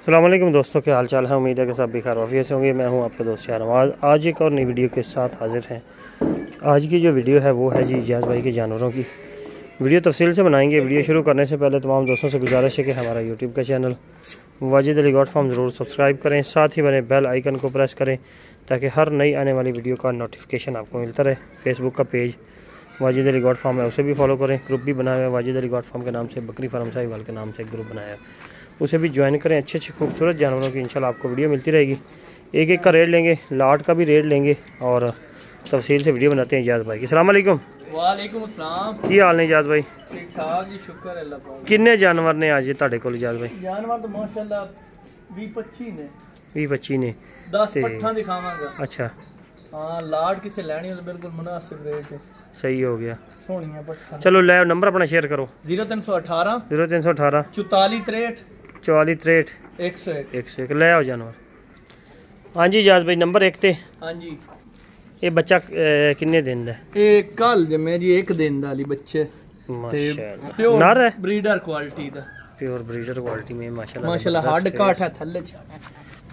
अस्सलाम वालेकुम दोस्तों, क्या हाल चाल है। उम्मीद है कि सब भी खैर वाफियत से होंगे। मैं हूं आपका दोस्त शाहनवाज। आज एक और नई वीडियो के साथ हाजिर हैं। आज की जो वीडियो है वो है जी इजाज़ भाई के जानवरों की वीडियो तफसील से बनाएंगे। वीडियो शुरू करने से पहले तमाम दोस्तों से गुजारिश है कि हमारा यूट्यूब का channel Wajid Ali goat farm ज़रूर सब्सक्राइब करें, साथ ही बने बेल आइकन को प्रेस करें ताकि हर नई आने वाली वीडियो का नोटिफिकेशन आपको मिलता रहे। फेसबुक का page Wajid Ali goat farm है, उसे भी फॉलो करें। ग्रुप भी बनाया हुआ है वाजिद अली गॉड फार्म के नाम से, बकरी फार्म साहिवाल के नाम से एक ग्रुप बनाया है, उसे भी ज्वाइन करें। अच्छे अच्छे खूबसूरत जानवरों की इंशाल्लाह आपको वीडियो मिलती रहेगी। एक एक का रेट लेंगे, लाट का भी रेट लेंगे और तफसील से वीडियो बनाते हैं। इजाज़ भाई की अस्सलाम वालेकुम। वालेकुम अस्सलाम। की हाल ने इजाज़ भाई? ठीक ठाक जी, शुक्र है अल्लाह पाक। किन्ने जानवर ने आज तुहाडे कोल इजाज़ भाई? जानवर तो माशाल्लाह 20-25 ने। 20-25 ने 10 पट्ठा दिखावांगा। अच्छा हाँ, लाट किसे लेनी हो तो बिल्कुल मुनासिब रेट है। सही हो गया, सोहनिया पट्ठा। चलो ले नंबर अपना शेयर करो। 0318 0318 44 63 44 63 101 101 ले आओ जानवर। हाँ जी इजाज़ भाई, नंबर 1 ते हाँ जी। ये बच्चा किन्ने दिन दा? ये कल जमे जी, एक दिन वाली बच्चे माशाल्लाह नर है, ब्रीडर क्वालिटी दा, प्योर ब्रीडर क्वालिटी में माशाल्लाह। माशाल्लाह हार्ड काट है, थल्ले छाना,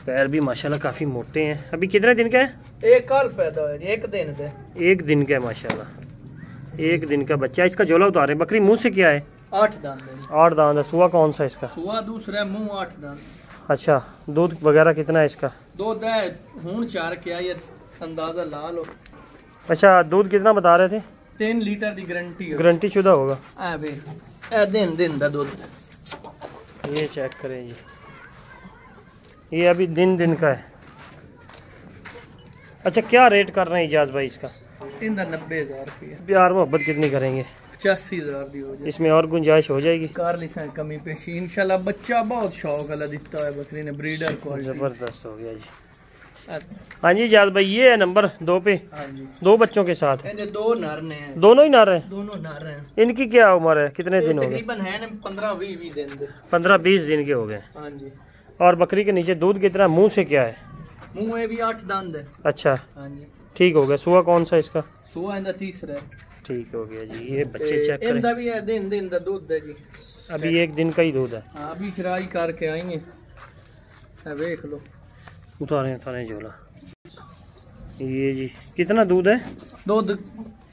पैर भी माशाल्लाह काफ़ी मोटे हैं। अभी कितने दिन का है? एक कल पैदा हुआ जी, एक दिन दे। एक दिन का है माशाल्लाह, एक दिन का बच्चा। इसका झोला उतारे। बकरी मुंह से क्या है? 8 दांत है। 8 दांत है। सुआ कौन सा इसका? सुआ दूसरा, मुंह 8 दांत। अच्छा, दूध वगैरह कितना है इसका? दूध है हूं 4 क्या, ये अंदाजा ला लो। अच्छा, दूध कितना बता रहे थे? 3 लीटर की गारंटी है। गारंटी शुदा होगा। ए बे ए दिन दिन दा दूध। ये चेक करें जी, ये अभी दिन का है। अच्छा, क्या रेट कर रहे हैं इजाज़ भाई इसका? इनका 90,000 रुपया। प्यार मोहब्बत कितनी करेंगे? 85,000 दी हो जाए। इसमें और गुंजाइश हो जाएगी? कार लिसा कमी पेशी इंशाल्लाह। बच्चा बहुत शौक वाला दिता है बकरी ने, ब्रीडर क्वालिटी जबरदस्त हो गया जी। हाँ जी इजाज़ भाई, ये है नंबर 2 पे। हाँ जी, 2 बच्चों के साथ। इनके 2 नर ने हैं। दोनों ही नर हैं? दोनों नर हैं। इनकी क्या उम्र है, कितने दिन हो गए? तकरीबन है 15-20 दिन दे। 15-20 दिन के हो गए। हाँ जी। और बकरी के नीचे दूध कितना? मुंह से क्या है? मुंह है भी 8 दांत है। अच्छा हाँ जी, ठीक हो गया। सुआ कौन सा इसका? सुआ इनका तीसरा है। ठीक हो गया जी। ये बच्चे चेक करें। इनका भी है दिन दिन दा दूध है जी। अभी एक दिन का ही दूध है। हाँ, अभी चराई करके आएंगे, देख लो। उतारें झोला। ये जी कितना दूध है? दूध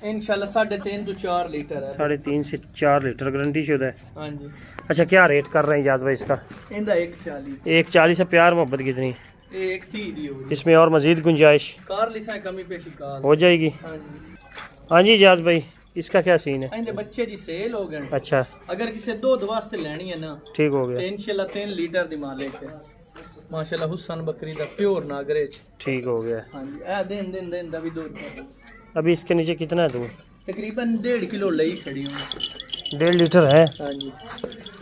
इंशाल्लाह 3.5 to 4 लीटर है। 3.5 से 4 लीटर गारंटी शुदा है। हाँ जी। अच्छा, क्या रेट कर रहे हैं इजाज़ भाई इसका? इनका 140। 140 से प्यार मोहब्बत कितनी? 130 दी हो। इसमें और मजीद गुंजाइश कार लिसा कमी पेशी कार हो जाएगी? हाँ जी। हाँ जी इजाज़ भाई, इसका क्या सीन है? इनके बच्चे जी सेल हो गए। अच्छा, अगर किसी दूध वास्ते लेनी है ना, ठीक हो तो गया। इंशाल्लाह 3 लीटर दी मालिक है माशाल्लाह। हुसन बकरी दा प्योर नागरेज। ठीक हो गया। हाँ जी, ए दिन दिन दिन दा भी दूध। अभी इसके नीचे कितना है दूध? तकरीबन 1.5 किलो लई खड़ी हूँ। 1.5 लीटर है। हाँ जी।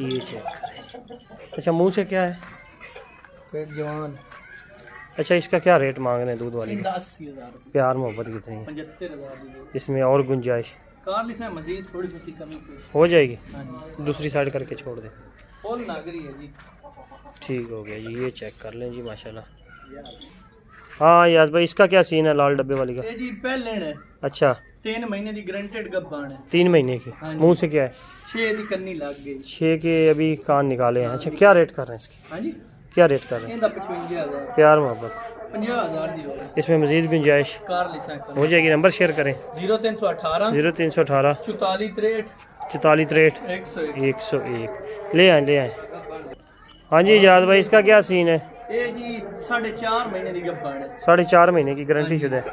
ये चेक करें। अच्छा, मुंह से क्या है? फिर जवान। अच्छा, इसका क्या रेट मांग रहे हैं दूध वाली का? 80,000 रुपये। प्यार मोहब्बत कितनी है? 75,000 दी। इसमें और गुंजाइश कार लिसा मजीद थोड़ी सी कमी पेशी हो जाएगी? हाँ जी। दूसरी साइड करके छोड़ दें। फुल नागरी है जी। ठीक हो गया जी। ये चेक कर लें जी माशाल्लाह। हाँ यार भाई, इसका क्या सीन है लाल डब्बे वाली का? ये जी पहले है। अच्छा, 3 महीने की गारंटेड गब्बान है। 3 महीने की। हाँ जी। मुंह से क्या है? 6 दी कन्नी लग गई। 6 के अभी कान निकाले हैं। अच्छा, क्या रेट कर रहे हैं इसकी? हाँ जी। क्या रेट कर रहे हैं? इनका 55,000। प्यार मोहब्बत 50,000 दी हो। इसमें मजीद गुंजाइश कार लिसा हो जाएगी। नंबर शेयर करें। 0318 0318 44 63 44 63 101। 101 ले आए। हाँ जी इजाज़ भाई, इसका क्या सीन है? ये जी 4.5 महीने की गब्बान है। 4.5 महीने की गारंटी शुदा है।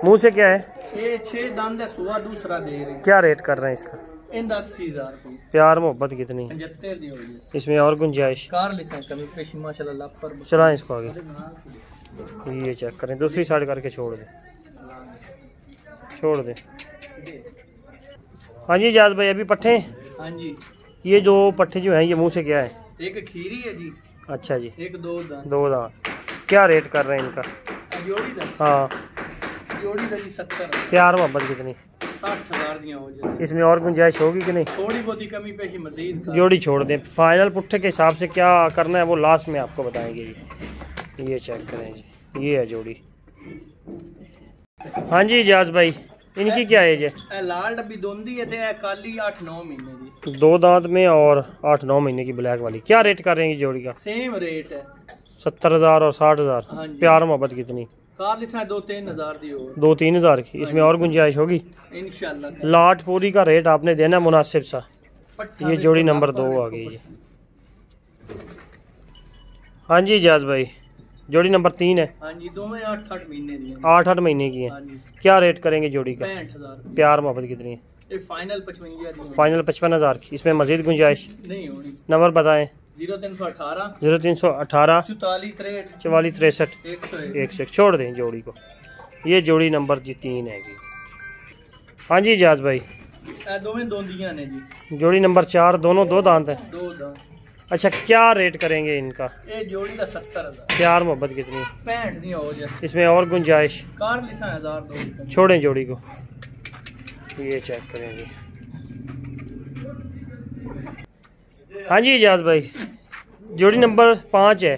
मुंह से क्या है? ये 6 दांत है। सुआ दूसरा दे रहे। क्या रेट कर रहे हैं इसका? इन 80,000 रुपये। प्यार मोहब्बत कितनी? 75 दी हो गई। इसमें और गुंजाइश? कार लिसा कमी पेशी माशाल्लाह लाभ पर। चलाएं इसको आगे। ये चेक करें, दूसरी साइड करके छोड़ दे। हाँ जी इजाज़ भाई, अभी पट्ठे। हाँ जी। ये जो पट्ठे जो हैं, ये मुंह से क्या है? एक खीरी है जी। अच्छा जी। एक 2 दांत। 2 दांत। क्या रेट कर रहे हैं इनका? जोड़ी दा। हाँ, जोड़ी दा जी 70। प्यार मोहब्बत कितनी? 60,000 दियां हो जाए। इसमें और गुंजाइश होगी कि नहीं? थोड़ी बहुत ही कमी पेशी मजीद कर। जोड़ी छोड़ दें। फाइनल पुट्ठे के हिसाब से क्या करना है वो लास्ट में आपको बताएंगे जी। ये चेक करें जी, ये है जोड़ी। हाँ जी इजाज़ भाई, इनकी क्या एज है? लाल डब्बी दोंदी है ते काली 8-9 महीने की। 2 दांत में और 8-9 महीने की ब्लैक वाली। क्या रेट कर रहे हैं जोड़ी का? सेम रेट है। 70,000 और 60,000। हाँ जी। प्यार मोहब्बत कितनी? कार लिसा 2-3 हज़ार दी और 2-3 हज़ार की। इसमें और गुंजाइश होगी? इंशाल्लाह। लाट पूरी का रेट आपने देना मुनासिब सा। पट्ठा ये भी जोड़ी तो नंबर लापा 2 भी आ तो गई जी। हाँ जी इजाज भाई, जोड़ी नंबर 3 है। हाँ जी, दोनों 8-8 महीने दी हैं। 8-8 महीने की है। हाँ जी। क्या रेट करेंगे जोड़ी का? 65,000। प्यार मोहब्बत कितनी है? ये फाइनल 55 दी। फाइनल 55,000 की। इसमें मजीद गुंजाइश नहीं होनी। नंबर बताएं। 0318 0318 44 63 44 63 101। 1 छोड़ दें जोड़ी को। ये जोड़ी नंबर जी 3 है। हाँ जी इजाज भाई, दोवें दोंदियां ने जी। जोड़ी नंबर 4 दोनों 2 दांत हैं। 2 दांत। अच्छा क्या रेट करेंगे इनका? ये जोड़ी का 70,000। प्यार मोहब्बत कितनी? 65 दी हो जाए। इसमें और गुंजाइश? कार लिसा 1000 दो। छोड़ें जोड़ी को। ये चेक करेंगे। हाँ जी इजाज भाई, जोड़ी नंबर 5 है।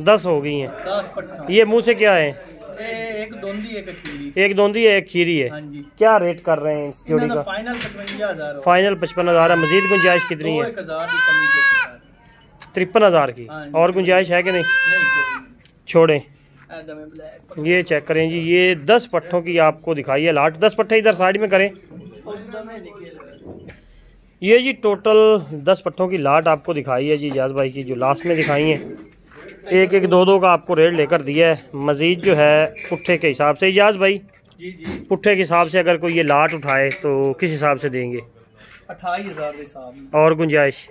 10 हो गई हैं। 10 पट्ठा। ये मुंह से क्या है? एक दोंदी एक खीरी। एक दोंदी है एक खीरी है। हाँ जी। क्या रेट कर रहे हैं इस जोड़ी का? फाइनल 55,000। फाइनल 55,000 है। मजीद गुंजाइश कितनी है? 1000 की कमी के साथ। 53,000 की। हाँ जी। और गुंजाइश है कि नहीं? नहीं छोड़ें। एकदम ब्लैक। ये चेक करें जी, ये 10 पट्ठों की आपको दिखाई है लाट। 10 पट्ठे इधर साइड में करें। ये जी टोटल 10 पट्ठों की लाट आपको दिखाई है जी इजाज भाई की, जो लास्ट में दिखाई है। एक एक दो का आपको रेट लेकर दिया है। मजीद जो है पुट्ठे के हिसाब से इजाज भाई, जी जी, पुट्ठे के हिसाब से अगर कोई ये लाट उठाए तो किस हिसाब से देंगे? 28,000 के हिसाब में। और गुंजाइश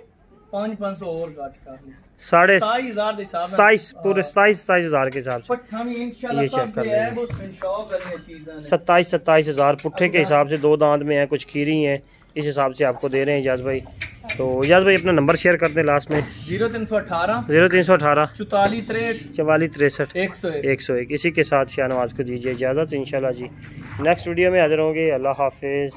500 और काट कर 27,500 के हिसाब में। पूरे 27,000 के हिसाब से। पट्ठा में इंशाल्लाह ये चेक सब कर जो है लेंगे। वो शौक करने चीजें 27,000 पुट्ठे के हिसाब से। 2 दांत में है, कुछ खीरी हैं, इस हिसाब से आपको दे रहे हैं इजाज भाई। तो इजाज भाई अपना नंबर शेयर कर दें लास्ट में। 0318 0318 44 63 101। इसी के साथ शाहनवाज को दीजिए इजाज़त। इंशाल्लाह जी नेक्स्ट वीडियो में हाजिर होंगे। अल्लाह हाफिज़।